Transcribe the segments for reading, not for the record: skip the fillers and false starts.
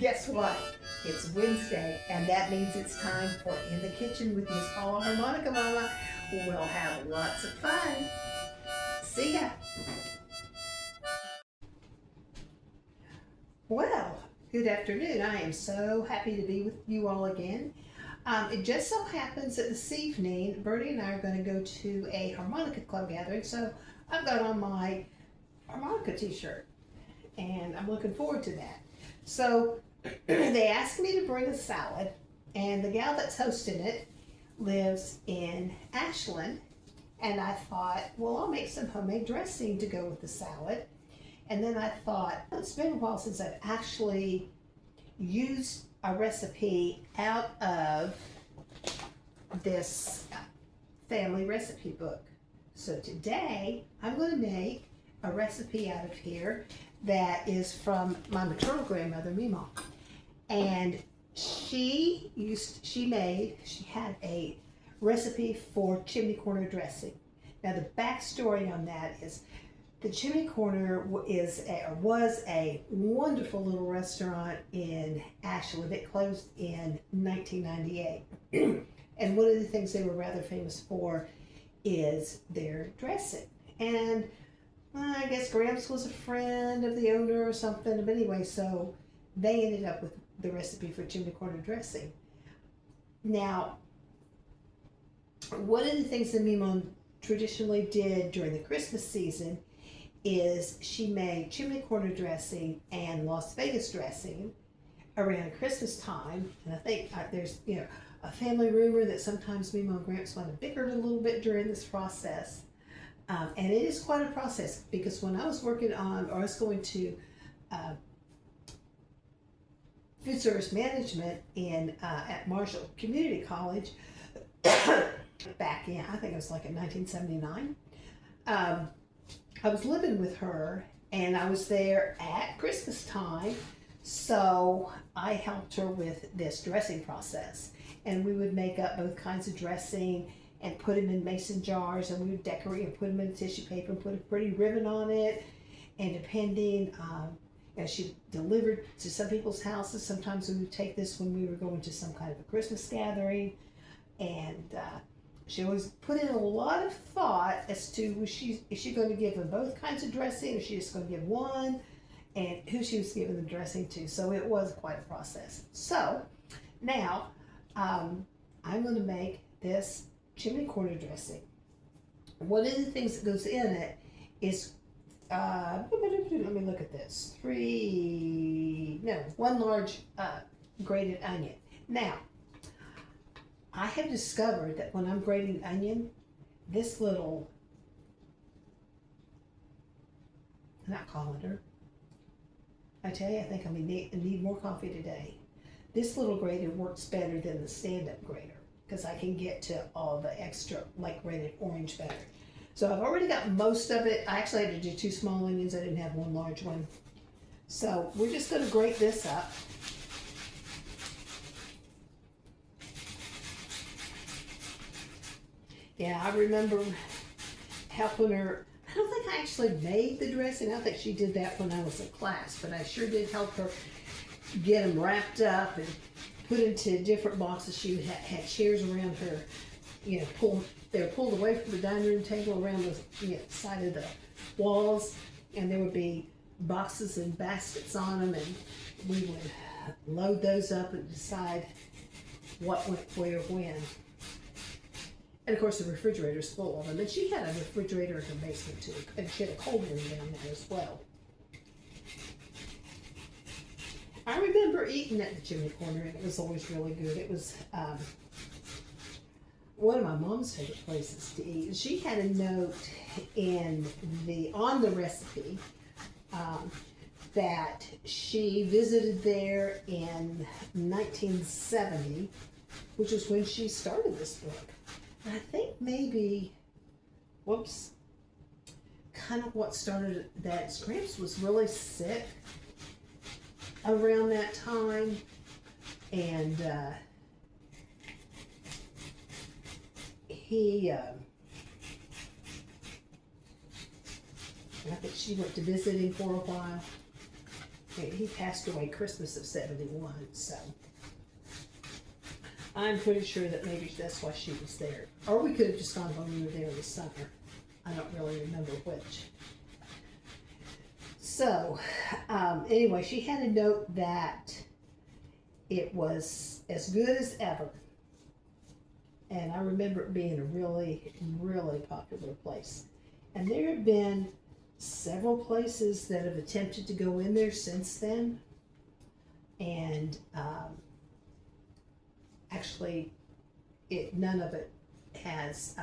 Guess what? It's Wednesday, and that means it's time for In the Kitchen with Miss Paula Harmonica Mama. We'll have lots of fun. See ya. Well, good afternoon. I am so happy to be with you all again. It just so happens that this evening, Bertie and I are going to go to a harmonica club gathering, so I've got on my harmonica t-shirt, and I'm looking forward to that. So they asked me to bring a salad, and the gal that's hosting it lives in Ashland, and I thought, well, I'll make some homemade dressing to go with the salad. And then I thought, it's been a while since I've actually used a recipe out of this family recipe book. So today I'm going to make a recipe out of here that is from my maternal grandmother, Mima. And she had a recipe for chimney corner dressing. Now the backstory on that is the Chimney Corner was a wonderful little restaurant in Ashland. It closed in 1998. And one of the things they were rather famous for is their dressing. And I guess Gramps was a friend of the owner or something. But anyway, so they ended up with the recipe for chimney corner dressing. Now, one of the things that Mima traditionally did during the Christmas season is she made chimney corner dressing and Las Vegas dressing around Christmas time. And I think there's a family rumor that sometimes Mima and Gramps might have bickered a little bit during this process. And it is quite a process, because when I was going to food service management at Marshall Community College back in, I think it was like in 1979, I was living with her, and I was there at Christmas time, so I helped her with this dressing process. And we would make up both kinds of dressing and put them in mason jars, and we would decorate and put them in tissue paper and put a pretty ribbon on it. And depending, she delivered to some people's houses. Sometimes we would take this when we were going to some kind of a Christmas gathering, and she always put in a lot of thought as to is she going to give them both kinds of dressing, or is she just going to give one, and who she was giving the dressing to. So it was quite a process. So now I'm going to make this chimney corner dressing. One of the things that goes in it is let me look at this. One large grated onion. Now, I have discovered that when I'm grating onion, this little, not colander, I tell you, I think I need more coffee today. This little grater works better than the stand-up grater, because I can get to all the extra, like grated orange better. So I've already got most of it. I actually had to do 2 small onions. I didn't have one large one. So we're just going to grate this up. Yeah, I remember helping her. I don't think I actually made the dressing. I think she did that when I was in class, but I sure did help her get them wrapped up and put into different boxes. She had chairs around her, they were pulled away from the dining room table around the side of the walls, and there would be boxes and baskets on them, and we would load those up and decide what went where when. And of course the refrigerator's full of them. And she had a refrigerator in her basement too, and she had a cold room down there as well. I remember eating at the Chimney Corner, and it was always really good. It was one of my mom's favorite places to eat. She had a note on the recipe that she visited there in 1970, which is when she started this book. And I think maybe, kind of what started that, Gramps was really sick around that time, and I think she went to visit him for a while, He passed away Christmas of '71, so I'm pretty sure that maybe that's why she was there. Or we could have just gone when we were there in the summer. I don't really remember which. So, anyway, she had a note that it was as good as ever. And I remember it being a really, really popular place. And there have been several places that have attempted to go in there since then. And actually, none of it has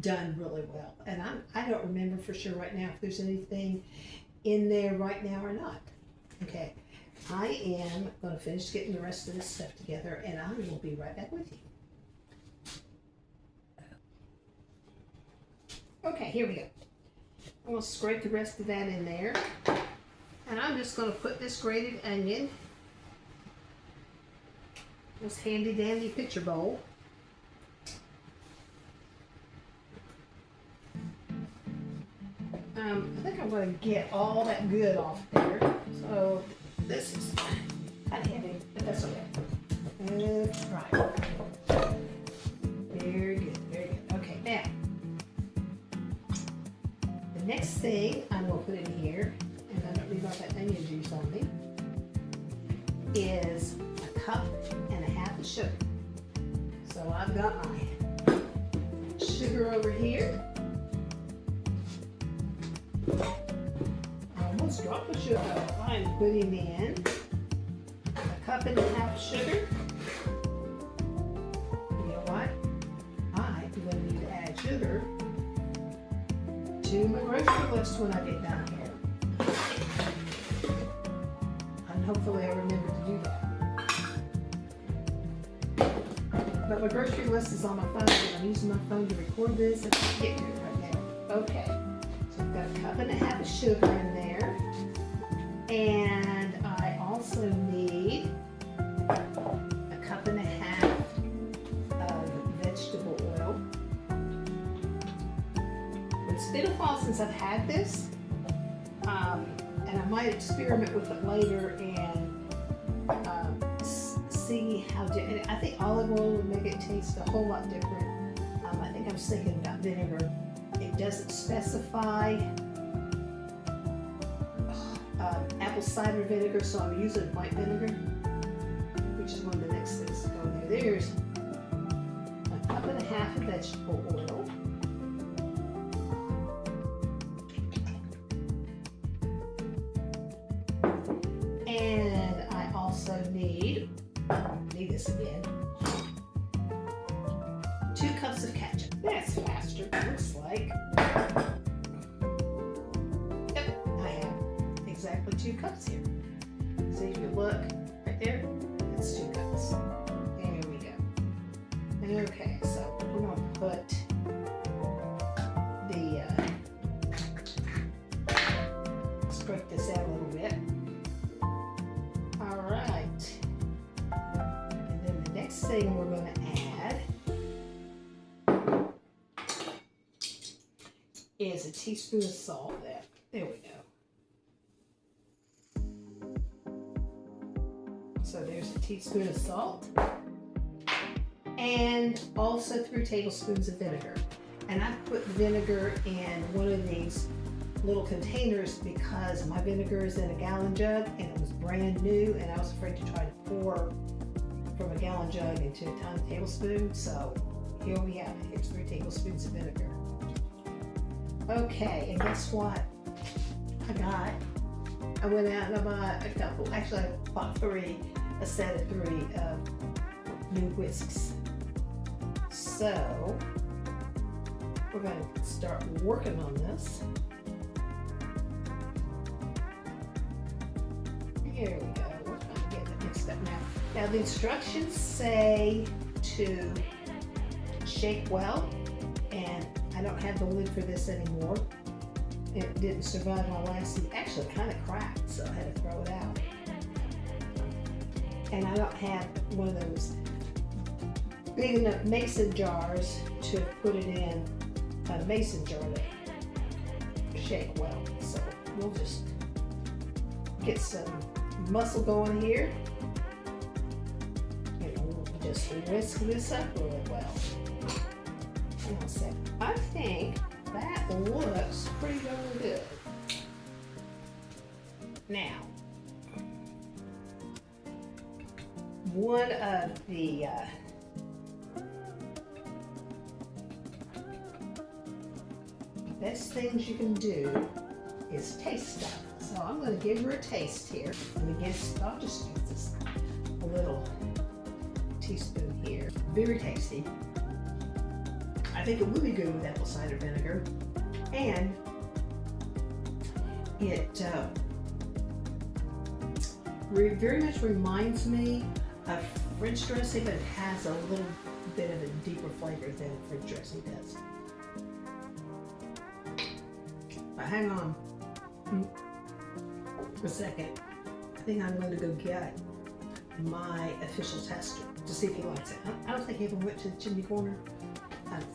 done really well. And I don't remember for sure right now if there's anything in there right now or not. Okay, I am going to finish getting the rest of this stuff together, and I will be right back with you. Okay, here we go. I'm going to scrape the rest of that in there. And I'm just going to put this grated onion, this handy dandy pitcher bowl. I think I'm going to get all that good off there. So this is kind of heavy, but that's okay. Right. Very good, very good. Okay, now. The next thing I'm going to put in here, and I don't leave all that onion juice on me, is a cup and a half of sugar. So I've got my sugar over here. I almost dropped the sugar. I'm putting in a cup and a half of sugar. You know what? I'm going to need to add sugar to my grocery list when I get down here. And hopefully I remember to do that. But my grocery list is on my phone, and I'm using my phone to record this and get to it right now. Okay, so I've got a cup and a half of sugar in there. And I also need a cup and a half of vegetable oil. It's been a while since I've had this, and I might experiment with it later and see how. I think olive oil would make it taste a whole lot different. I think I was thinking about vinegar. It doesn't specify apple cider vinegar, so I'm using white vinegar, which is one of the next things to go in there. There's a cup and a half of vegetable oil. And I also need this again, 2 cups of ketchup. That's faster, it looks like. Yep, I have exactly 2 cups here. So if you look right there, that's 2 cups. There we go. Okay, so we're going to put scrape this out a little bit. All right. And then the next thing we're going to add is a teaspoon of salt. There we go. So there's a teaspoon of salt. And also 3 tablespoons of vinegar. And I put vinegar in one of these little containers because my vinegar is in a gallon jug and it was brand new, and I was afraid to try to pour from a gallon jug into a tiny tablespoon. So here we have it. Here's 3 tablespoons of vinegar. Okay, and guess what I went out and I bought a couple, actually I bought 3, a set of 3 new whisks. So we're going to start working on this. Here we go. We're trying to get it mixed up now. Now the instructions say to shake well, and I don't have the lid for this anymore. It didn't survive my last, it actually kind of cracked, so I had to throw it out. And I don't have one of those big enough mason jars to put it in a mason jar to shake well. So we'll just get some muscle going here. And we'll just whisk this up really well. Hang on a second. I think that looks pretty darn good. Now, one of the best things you can do is taste stuff. So I'm going to give her a taste here. And again, I'll just use this a little teaspoon here. Very tasty. I think it will be good with apple cider vinegar. And it very much reminds me of French dressing, but it has a little bit of a deeper flavor than French dressing does. But hang on for a second. I think I'm going to go get my official tester to see if he likes it. I don't think he ever went to the Chimney Corner.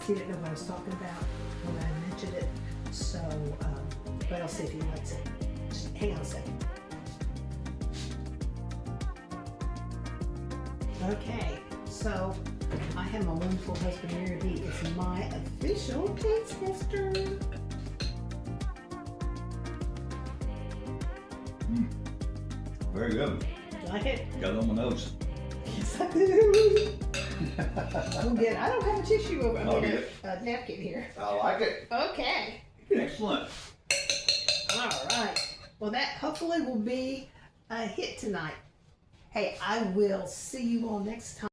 He didn't know what I was talking about when I mentioned it. So, but I'll see if he likes it. Just hang on a second. Okay, so I have my wonderful husband here. He is my official taste tester. Very good. Like it? Got it on my nose. Yes, I do. I'm good. I don't have a tissue over. I mean, a napkin here. I like it. Okay. Excellent. All right. Well, that hopefully will be a hit tonight. Hey, I will see you all next time.